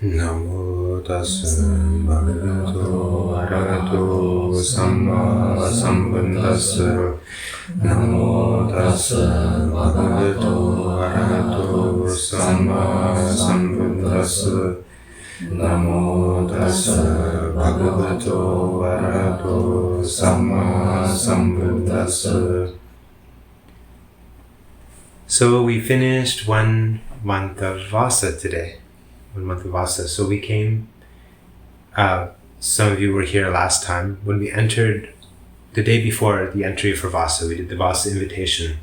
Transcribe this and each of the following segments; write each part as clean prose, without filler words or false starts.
Namo tassa bhagavato arahato samma sambuddhassa. Namo tassa bhagavato arahato samma sambuddhassa. Namo tassa bhagavato arahato samma sambuddhassa. So we finished 1 month of Vasa today. 1 month of Vasa. So we came, some of you were here last time, when we entered the day before the entry for Vasa, we did the Vasa invitation.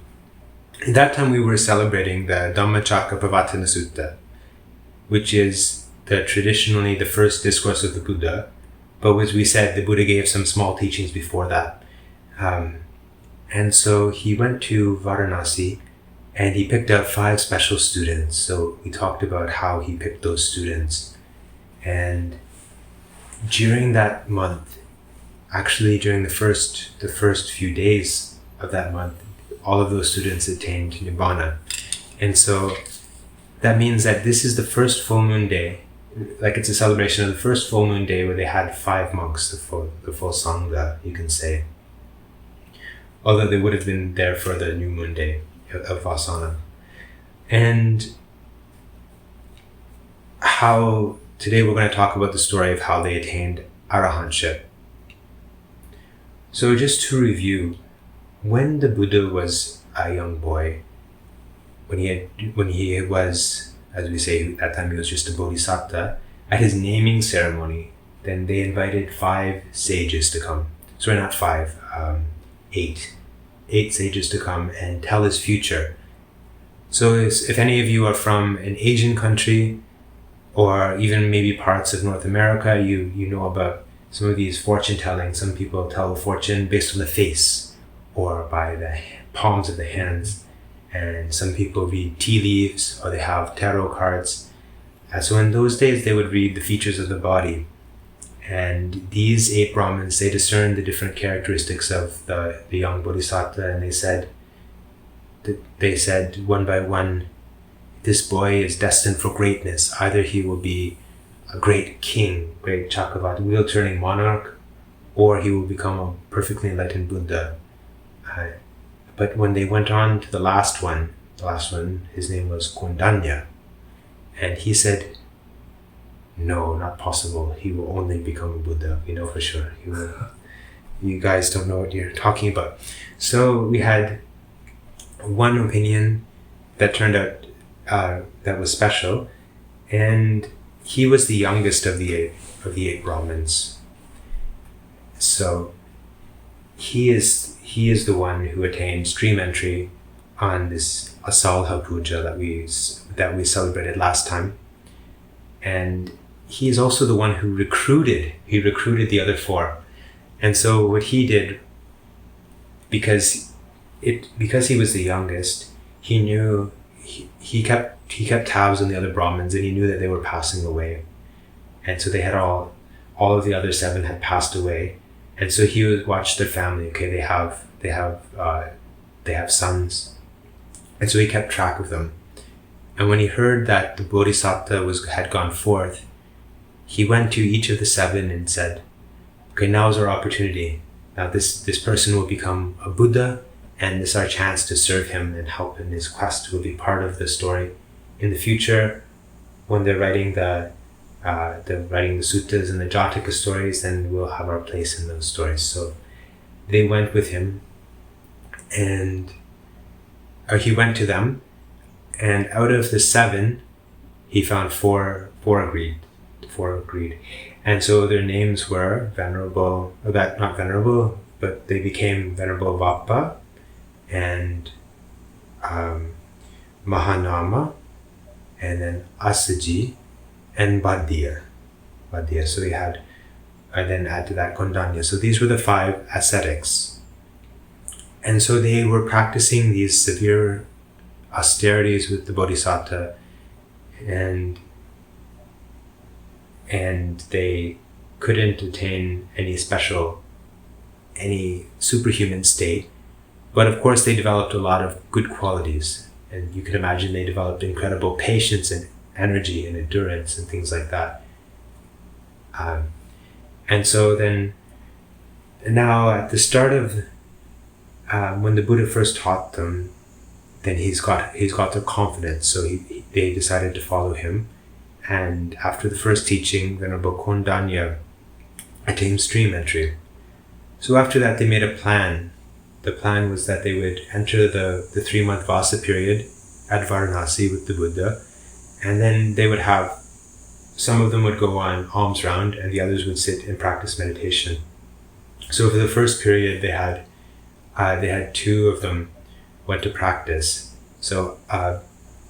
At that time we were celebrating the Dhammacakkappavattana Sutta, which is traditionally the first discourse of the Buddha, but as we said, the Buddha gave some small teachings before that. And so he went to Varanasi, and he picked up 5 special students. So we talked about how he picked those students. And during that month, actually during the first few days of that month, all of those students attained Nibbana. And so that means that this is the first full moon day, like it's a celebration of the first full moon day where they had 5 monks, the full Sangha, you can say. Although they would have been there for the new moon day of Vasana. And how today we're going to talk about the story of how they attained arahantship. So just to review, when the Buddha was a young boy, when he was, as we say, at that time he was just a bodhisattva, at his naming ceremony, then they invited 5 sages to come. Sorry, not 5, 8 sages to come and tell his future. So if any of you are from an Asian country, or even maybe parts of North America, you know about some of these fortune telling. Some people tell the fortune based on the face or by the palms of the hands. And some people read tea leaves, or they have tarot cards. So in those days, they would read the features of the body. And these 8 Brahmins, they discerned the different characteristics of the young bodhisattva, and they said one by one, this boy is destined for greatness. Either he will be a great king, great Chakravarti, wheel-turning monarch, or he will become a perfectly enlightened Buddha. But when they went on to the last one, his name was Kondanya, and he said, no, not possible. He will only become a Buddha. We know for sure. You guys don't know what you're talking about. So we had one opinion that turned out that was special, and he was the youngest of the eight Brahmins. So he is the one who attained stream entry on this Asalha Puja that we celebrated last time, and he is also the one who recruited the other 4. And so what he did, because he was the youngest, he knew he kept tabs on the other Brahmins, and he knew that they were passing away. And so they had all of the other 7 had passed away. And so he would watch their family. Okay, they have sons. And so he kept track of them. And when he heard that the Bodhisattva had gone forth, he went to each of the 7 and said, okay, now is our opportunity. Now this person will become a Buddha, and this is our chance to serve him and help in his quest. Will be part of the story in the future when they're writing the suttas and the Jataka stories. Then we'll have our place in those stories. So they went with him, he went to them, and out of the 7, he found 4 agreed. And so their names were not venerable, but they became Venerable Vappa and Mahanama, and then Asaji and Badya. So we had, and then add to that Kondanya. So these were the 5 ascetics. And so they were practicing these severe austerities with the Bodhisattva, and they couldn't attain any superhuman state. But of course they developed a lot of good qualities, and you can imagine they developed incredible patience and energy and endurance and things like that. And so then, now at the start of when the Buddha first taught them, then he's got their confidence. So they decided to follow him. And after the first teaching, Venerable Kondanya attained stream entry. So after that, they made a plan. The plan was that they would enter the 3-month Vasa period at Varanasi with the Buddha, and then they would have, some of them would go on alms round and the others would sit and practice meditation. So for the first period, they had 2 of them went to practice. So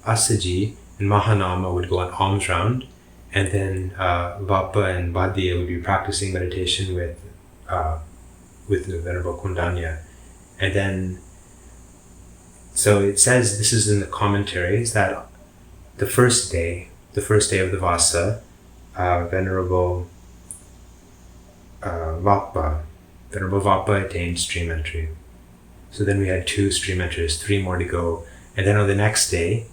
Asaji and Mahanama would go on alms round, and then Vapa and Bhadya would be practicing meditation with the Venerable Kondanya. And then, so it says, this is in the commentaries, that the first day of the Vasa, Venerable Vapa attained stream entry. So then we had 2 stream entries, 3 more to go. And then on the next day,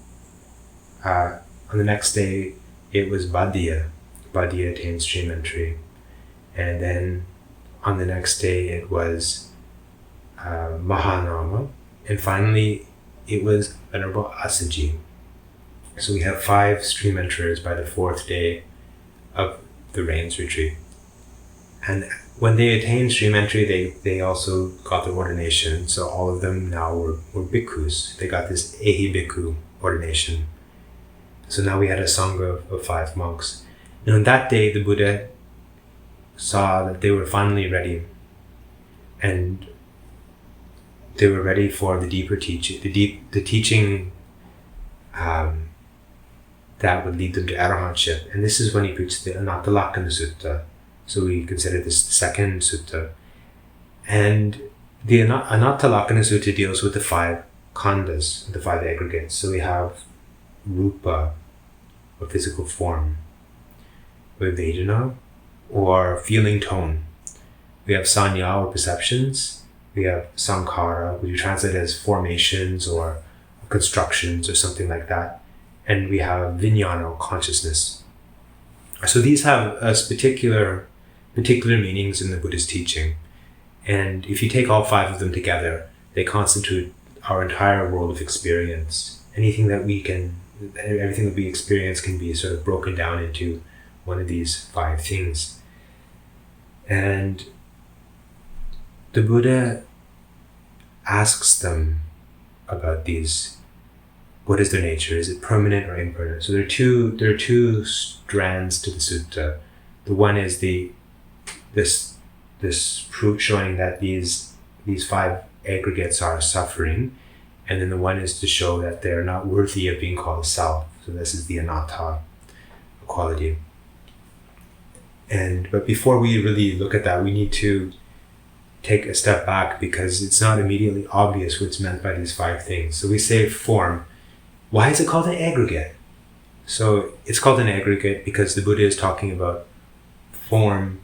it was Bhadya. Bhadya attained stream entry. And then on the next day it was Mahanama. And finally it was Venerable Asaji. So we have 5 stream enterers by the 4th day of the rains retreat. And when they attained stream entry, they also got their ordination. So all of them now were bhikkhus. They got this Ehi Bhikkhu ordination. So now we had a Sangha of 5 monks. And on that day, the Buddha saw that they were finally ready. And they were ready for the deeper teaching, the teaching that would lead them to arahantship. And this is when he preached the Anatta Lakkhana Sutta. So we consider this the 2nd sutta. And the Anatta Lakkhana Sutta deals with the 5 khandhas, the 5 aggregates. So we have rupa, or physical form. We have vedana, or feeling tone. We have sanya, or perceptions. We have sankhara, which we translate as formations or constructions or something like that. And we have vijnana, or consciousness. So these have particular meanings in the Buddhist teaching. And if you take all 5 of them together, they constitute our entire world of experience. Everything that we experience can be sort of broken down into one of these 5 things. And the Buddha asks them about these. What is their nature? Is it permanent or impermanent? So there are two strands to the sutta. The one is this proof showing that these 5 aggregates are suffering, and then the one is to show that they're not worthy of being called self. So this is the anatta quality. But before we really look at that, we need to take a step back, because it's not immediately obvious what's meant by these 5 things. So we say form. Why is it called an aggregate? So it's called an aggregate because the Buddha is talking about form,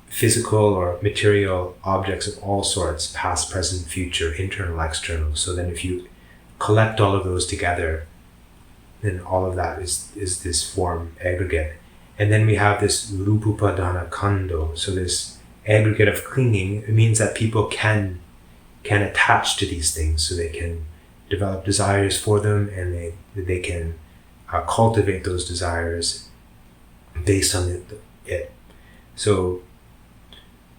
physical or material objects of all sorts, past, present, future, internal, external. So then if you collect all of those together, then all of that is this form aggregate. And then we have this rupupadana kando. So this aggregate of clinging, it means that people can attach to these things, so they can develop desires for them, and they can cultivate those desires based on it. So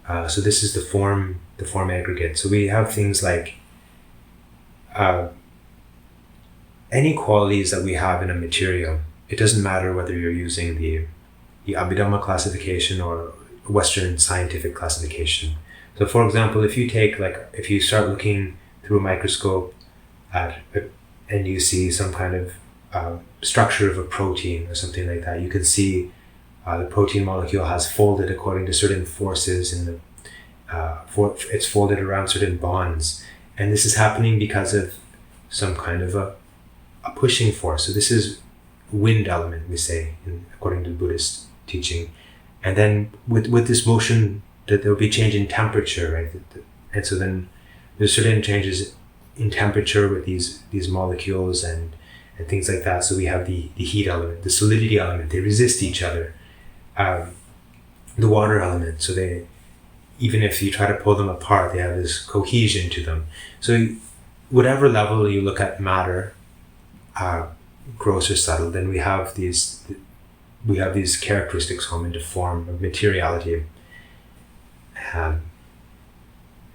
this is the form aggregate. So we have things like any qualities that we have in a material. It doesn't matter whether you're using the Abhidhamma classification or Western scientific classification. So for example, if you start looking through a microscope and you see some kind of structure of a protein or something like that, you can see the protein molecule has folded according to certain forces it's folded around certain bonds. And this is happening because of some kind of a pushing force. So this is wind element, we say, according to Buddhist teaching. And then with this motion, that there will be change in temperature, right? And so then there's certain changes in temperature with these molecules, and and things like that. So we have the heat element, the solidity element. They resist each other. The water element. So they, even if you try to pull them apart, they have this cohesion to them. So whatever level you look at matter, gross or subtle, then we have these characteristics come into form of materiality.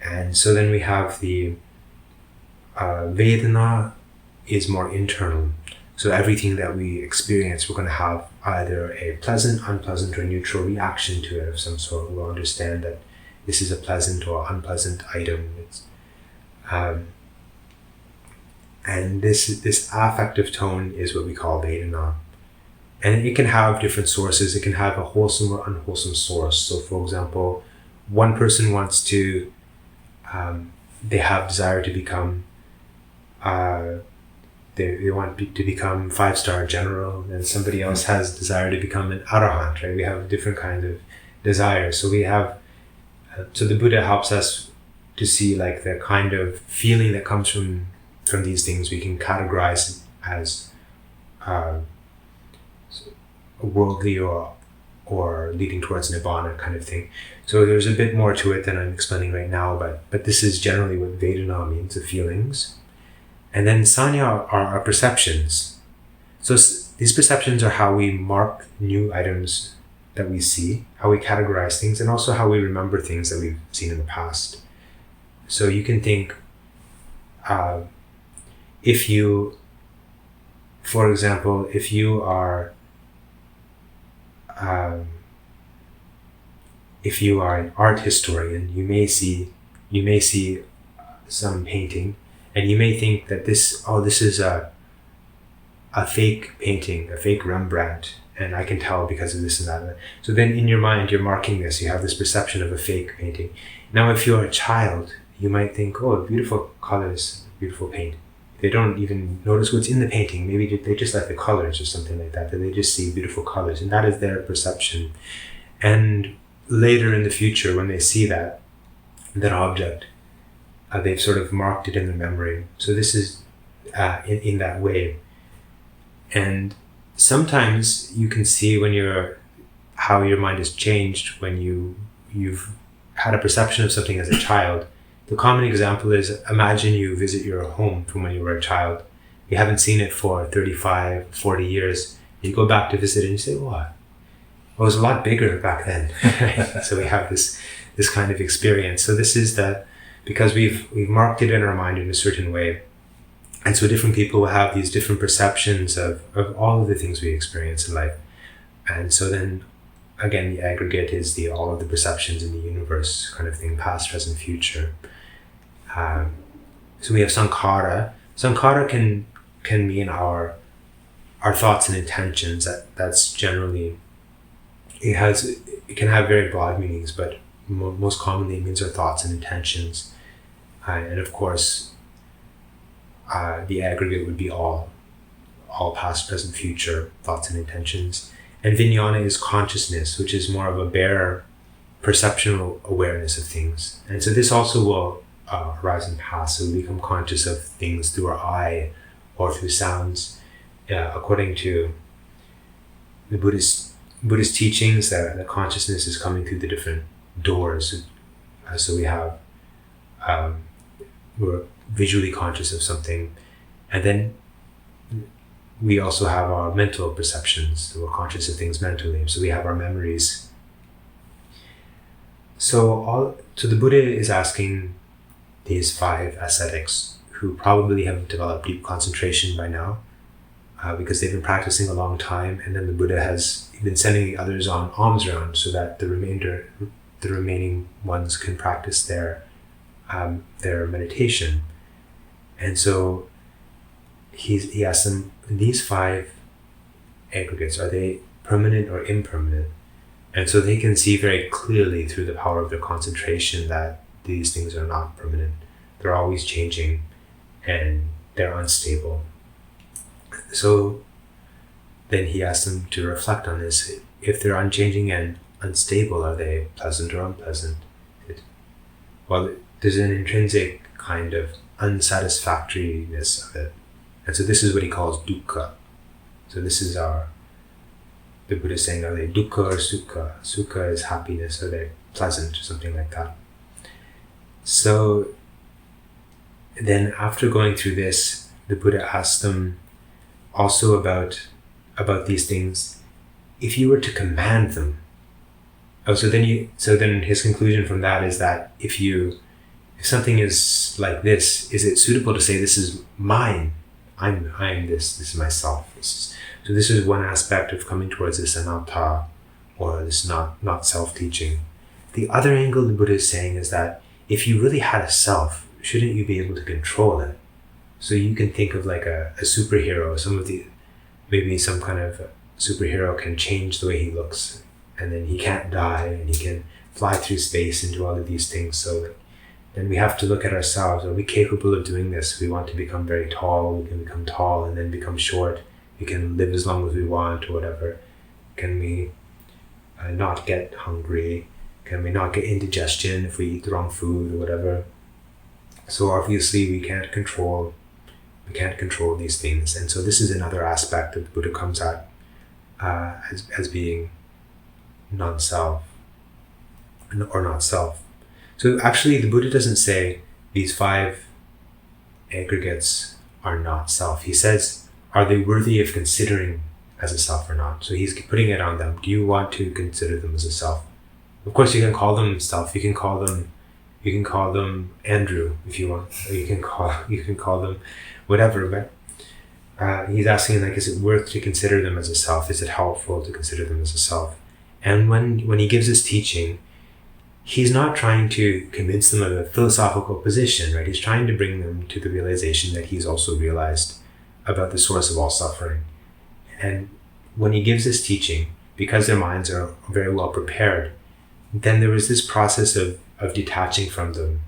And so then we have the Vedana is more internal. So everything that we experience, we're going to have either a pleasant, unpleasant, or neutral reaction to it of some sort. We'll understand that this is a pleasant or unpleasant item. And this affective tone is what we call Vedana. And it can have different sources. It can have a wholesome or unwholesome source. So for example, one person wants to, they have desire to become, they want to become 5-star general, and somebody else has desire to become an arahant, right? We have different kinds of desires. So we have, so the Buddha helps us to see like the kind of feeling that comes from these things. We can categorize as worldly or leading towards nibbana kind of thing. So there's a bit more to it than I'm explaining right now, but this is generally what Vedana means, the feelings. And then Sanya are our perceptions. So these perceptions are how we mark new items that we see, how we categorize things, and also how we remember things that we've seen in the past. So you can think, if you, for example, if you are an art historian, you may see some painting, and you may think that this is a fake painting, a fake Rembrandt, and I can tell because of this and that. So then in your mind, you're marking this. You have this perception of a fake painting. Now, if you're a child, you might think, oh, beautiful colors, beautiful paint. They don't even notice what's in the painting. Maybe they just like the colors or something like that. They just see beautiful colors, and that is their perception. And later in the future, when they see that object, they've sort of marked it in their memory. So this is in that way. And sometimes you can see how your mind has changed when you've had a perception of something as a child. The common example is, imagine you visit your home from when you were a child. You haven't seen it for 35, 40 years. You go back to visit it and you say, what? It was a lot bigger back then. So we have this kind of experience. So this is because we've marked it in our mind in a certain way. And so different people will have these different perceptions of all of the things we experience in life. And so then, again, the aggregate is all of the perceptions in the universe kind of thing, past, present, future. So we have sankhara. Sankhara can mean our thoughts and intentions. That's generally, it can have very broad meanings, but most commonly it means our thoughts and intentions. And of course, the aggregate would be all past, present, future thoughts and intentions. And vijnana is consciousness, which is more of a bare perceptual awareness of things. And so this also will arise and pass. So we become conscious of things through our eye or through sounds. According to the Buddhist teachings, that consciousness is coming through the different doors. So we have, we're visually conscious of something, and then we also have our mental perceptions. So we're conscious of things mentally. So we have our memories. So the Buddha is asking these 5 ascetics who probably have developed deep concentration by now, because they've been practicing a long time, and then the Buddha has been sending the others on alms round so that the remaining ones can practice their meditation. And so he asks them, these 5 aggregates, are they permanent or impermanent? And so they can see very clearly through the power of their concentration that these things are not permanent. They're always changing and they're unstable. So then he asks them to reflect on this. If they're unchanging and unstable, are they pleasant or unpleasant? Well, there's an intrinsic kind of unsatisfactoriness of it. And so this is what he calls dukkha. So this is the Buddha is saying, are they dukkha or sukha? Sukha is happiness, or they're pleasant, or something like that. So then after going through this, the Buddha asked them also about these things, if you were to command them. So then his conclusion from that is that if something is like this, is it suitable to say this is mine? I'm this is myself. So this is one aspect of coming towards this anatta, or this not self-teaching. The other angle the Buddha is saying is that if you really had a self, shouldn't you be able to control it? So you can think of like a superhero, maybe some kind of superhero can change the way he looks, and then he can't die, and he can fly through space and do all of these things. So then we have to look at ourselves. Are we capable of doing this? We want to become very tall. We can become tall and then become short. We can live as long as we want, or whatever. Can we not get hungry? Can we not get indigestion if we eat the wrong food, or whatever? So obviously we can't control these things. And so this is another aspect that the Buddha comes at as being non-self, or not self. So actually the Buddha doesn't say these 5 aggregates are not self. He says, are they worthy of considering as a self or not? So he's putting it on them. Do you want to consider them as a self? Of course you can call them self. You can call them Andrew if you want. Or you can call them whatever, but he's asking, like, is it worth to consider them as a self? Is it helpful to consider them as a self? And when he gives his teaching, he's not trying to convince them of a philosophical position, right? He's trying to bring them to the realization that he's also realized about the source of all suffering. And when he gives his teaching, because their minds are very well prepared, then there was this process of detaching from them.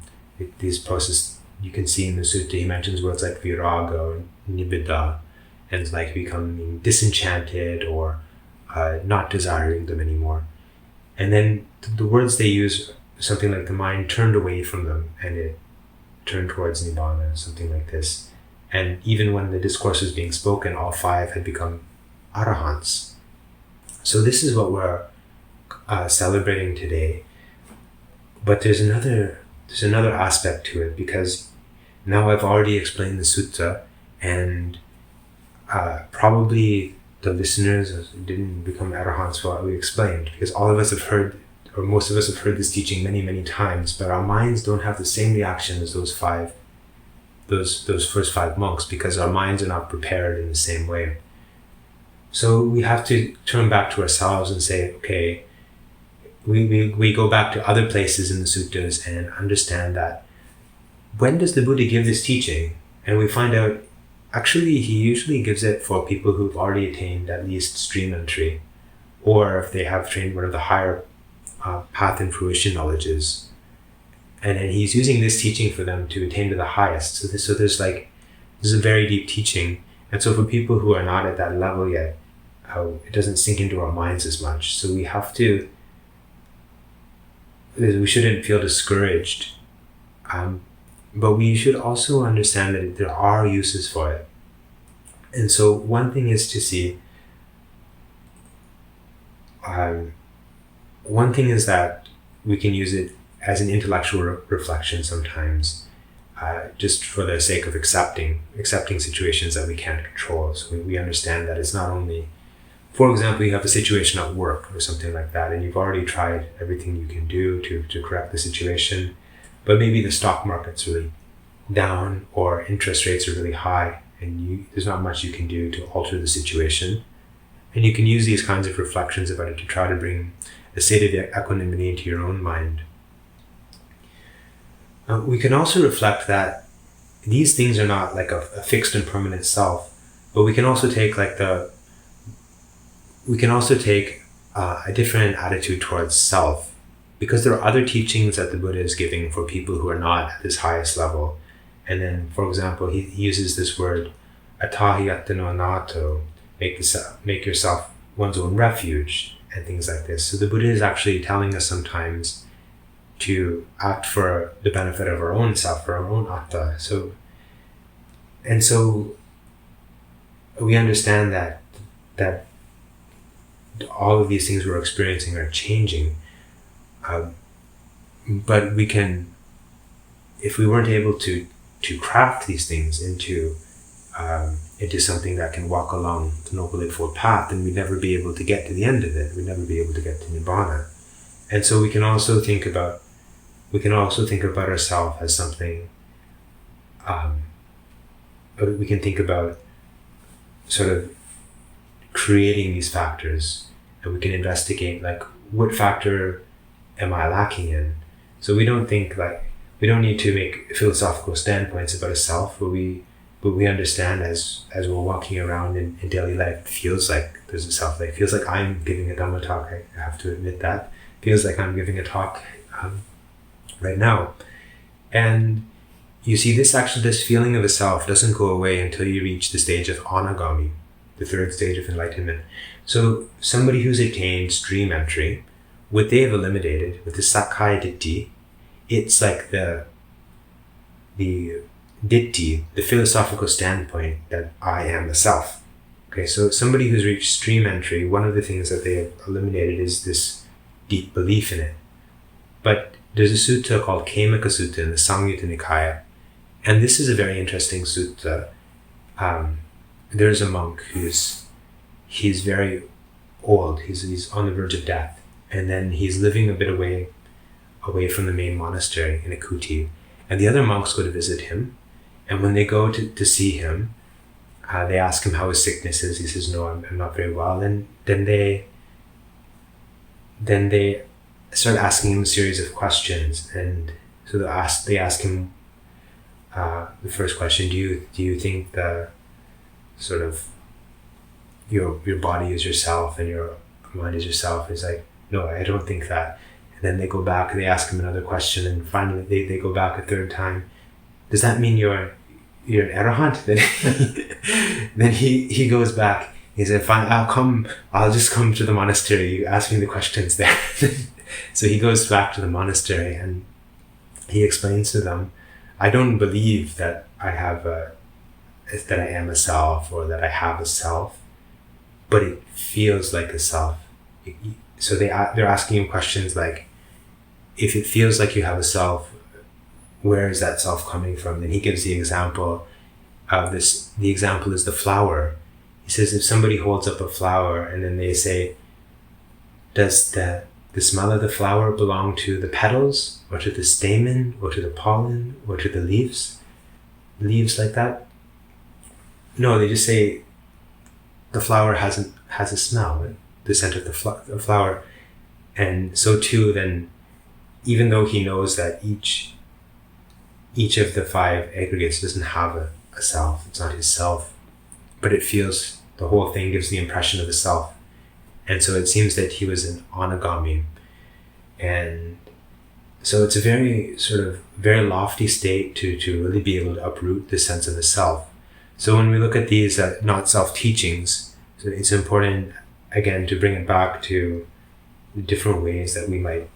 These process you can see in the sutta. He mentions words like viraga or nibbida, and it's like becoming disenchanted or not desiring them anymore. And then the words they use, something like the mind turned away from them and it turned towards nibbana, something like this. And even when the discourse was being spoken, all 5 had become arahants. So this is what we're celebrating today. But there's another aspect to it, because now I've already explained the sutta, and probably the listeners didn't become arahants for what we explained, because all of us have heard, or most of us have heard this teaching many, many times, but our minds don't have the same reaction as those first 5 monks, because our minds are not prepared in the same way. So we have to turn back to ourselves and say, okay, we go back to other places in the suttas and understand that when does the Buddha give this teaching? And we find out, actually, he usually gives it for people who've already attained at least stream entry, or if they have trained one of the higher path and fruition knowledges. And then he's using this teaching for them to attain to the highest. So this is a very deep teaching. And so for people who are not at that level yet, it doesn't sink into our minds as much. So we shouldn't feel discouraged. But we should also understand that there are uses for it. And so one thing is to see, one thing is that we can use it as an intellectual reflection sometimes, just for the sake of accepting situations that we can't control. So we understand that it's not only, for example, you have a situation at work or something like that, and you've already tried everything you can do to correct the situation, but maybe the stock market's really down or interest rates are really high, and there's not much you can do to alter the situation. And you can use these kinds of reflections about it to try to bring a state of equanimity into your own mind. We can also reflect that these things are not like a fixed and permanent self, but we can also take a different attitude towards self, because there are other teachings that the Buddha is giving for people who are not at this highest level. And then, for example, he uses this word, atahiyatano anato, make yourself one's own refuge, and things like this. So the Buddha is actually telling us sometimes to act for the benefit of our own self, for our own atta. So we understand that all of these things we're experiencing are changing, but we can, if we weren't able to craft these things into something that can walk along the Noble Eightfold Path, then we'd never be able to get to the end of it. We'd never be able to get to Nibbana. And so we can also think about ourselves as something. We can think about sort of creating these factors, and we can investigate like, what factor am I lacking in? So we don't need to make philosophical standpoints about a self, but we understand as we're walking around in daily life, it feels like there's a self. Like, it feels like I'm giving a Dhamma talk. I have to admit that. It feels like I'm giving a talk right now. And you see, this feeling of a self doesn't go away until you reach the stage of anagami, the third stage of enlightenment. So somebody who's attained stream entry, what they've eliminated with the sakkaya ditthi, it's like the ditthi, the philosophical standpoint that I am the self. Okay, so somebody who's reached stream entry, one of the things that they have eliminated is this deep belief in it. But there's a sutta called Khemaka Sutta in the Samyutta Nikaya, and this is a very interesting sutta. There's a monk he's very old, he's on the verge of death, and then he's living a bit away from the main monastery in a kuti, and the other monks go to visit him. And when they go to see him, they ask him how his sickness is. He says, "No, I'm not very well." And then they start asking him a series of questions. And so they ask him the first question: Do you think the sort of your body is yourself and your mind is yourself? He's like, "No, I don't think that." And then they go back and they ask him another question, and finally they go back a third time. Does that mean you're an arahant? Then he goes back. He said, "Fine, I'll just come to the monastery. You ask me the questions there." So he goes back to the monastery and he explains to them, "I don't believe that I am a self or that I have a self, but it feels like a self." So they're asking him questions like, if it feels like you have a self, where is that self coming from? Then he gives the example of this. The example is the flower. He says, if somebody holds up a flower and then they say, does the smell of the flower belong to the petals or to the stamen or to the pollen or to the leaves? Leaves like that? No, they just say the flower has a smell, right? The scent of the flower. And so too, then, even though he knows that each of the 5 aggregates doesn't have a self, it's not his self, but it feels, the whole thing gives the impression of a self. And so it seems that he was an anagami. And so it's a very lofty state to really be able to uproot the sense of the self. So when we look at these not self teachings, so it's important again to bring it back to the different ways that we might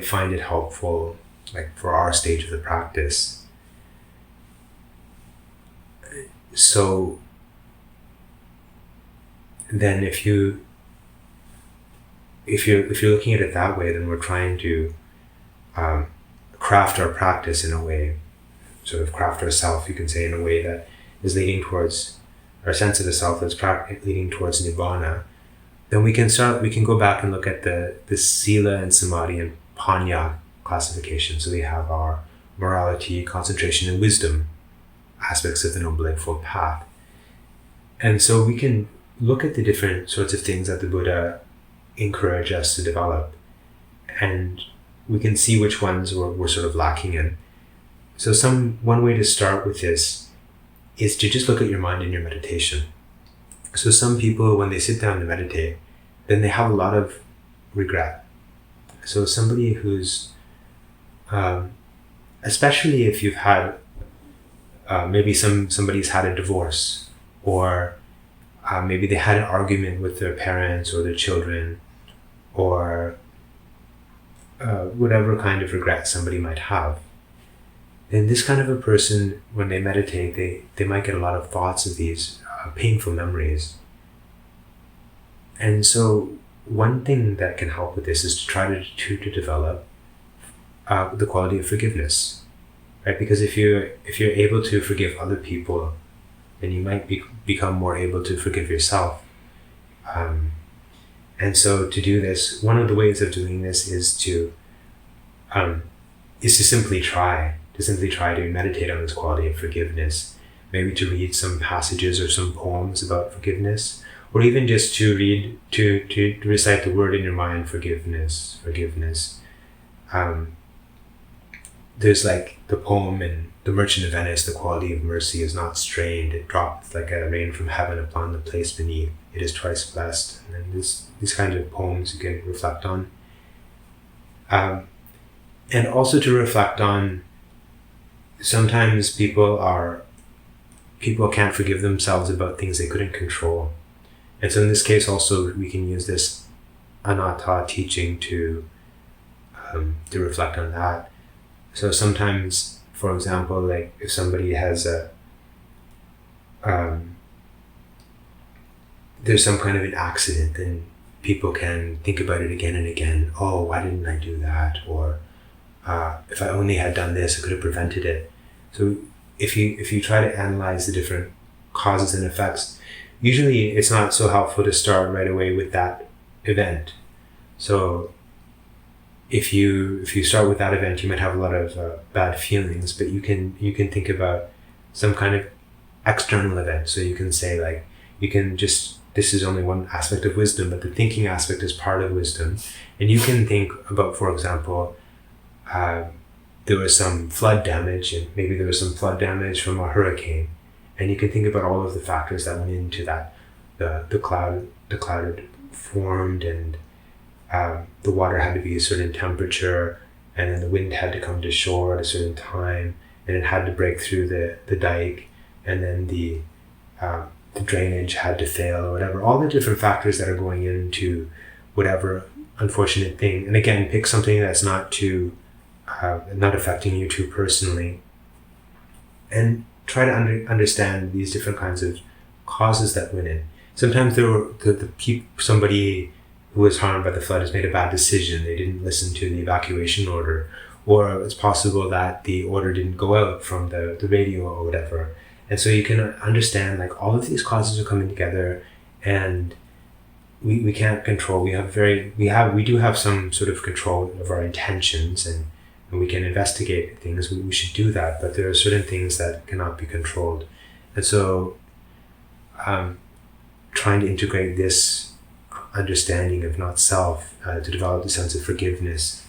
find it helpful, like for our stage of the practice. So then if you're looking at it that way, then we're trying to craft our practice in a way, sort of craft ourself, you can say, in a way that is leading towards our sense of the self, that's leading towards Nibbana. Then we can go back and look at the Sila and Samadhi and Panya classification. So we have our morality, concentration, and wisdom aspects of the Noble Eightfold Path. And so we can look at the different sorts of things that the Buddha encouraged us to develop, and we can see which ones we're sort of lacking in. So one way to start with this is to just look at your mind in your meditation. So some people, when they sit down to meditate, then they have a lot of regret. So somebody who's, especially if you've had, maybe somebody's had a divorce, or maybe they had an argument with their parents or their children, or whatever kind of regret somebody might have. then this kind of a person, when they meditate, they might get a lot of thoughts of these painful memories. And so one thing that can help with this is to try to develop the quality of forgiveness, right? Because if you're able to forgive other people, then you might become more able to forgive yourself. And so to do this, one of the ways of doing this is to simply try to meditate on this quality of forgiveness. Maybe to read some passages or some poems about forgiveness, or even just to recite the word in your mind, forgiveness. There's like the poem in The Merchant of Venice, the quality of mercy is not strained. It dropped like a rain from heaven upon the place beneath. It is twice blessed. And then these kinds of poems you can reflect on. And also to reflect on, sometimes people can't forgive themselves about things they couldn't control. And so in this case also, we can use this anatta teaching to reflect on that. So sometimes, for example, like if somebody has there's some kind of an accident, then people can think about it again and again. Oh, why didn't I do that? Or if I only had done this, I could have prevented it. So if you try to analyze the different causes and effects, usually it's not so helpful to start right away with that event. So if you start with that event, you might have a lot of bad feelings, but you can think about some kind of external event. So you can say like, this is only one aspect of wisdom, but the thinking aspect is part of wisdom. And you can think about, for example, there was some flood damage, and maybe there was some flood damage from a hurricane. And you can think about all of the factors that went into that. The cloud had formed, and the water had to be a certain temperature, and then the wind had to come to shore at a certain time, and it had to break through the dike, and then the drainage had to fail or whatever. All the different factors that are going into whatever unfortunate thing. And again, pick something that's not affecting you too personally, and try to understand these different kinds of causes that went in. Sometimes somebody who was harmed by the flood has made a bad decision. They didn't listen to the evacuation order, or it's possible that the order didn't go out from the radio or whatever. And so you can understand like all of these causes are coming together, and we can't control. We do have some sort of control of our intentions, and we can investigate things. We should do that, but there are certain things that cannot be controlled. And so trying to integrate this understanding of not self to develop the sense of forgiveness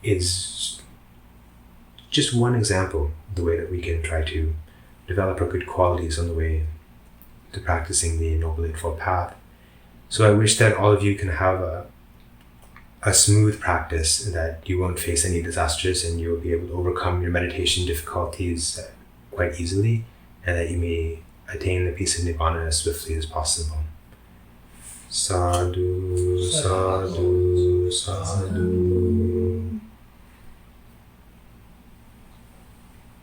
is just one example of the way that we can try to develop our good qualities on the way to practicing the Noble Eightfold Path. So I wish that all of you can have a smooth practice, that you won't face any disasters, and you will be able to overcome your meditation difficulties quite easily, and that you may attain the peace of Nibbana as swiftly as possible. Sadhu, sadhu, sadhu.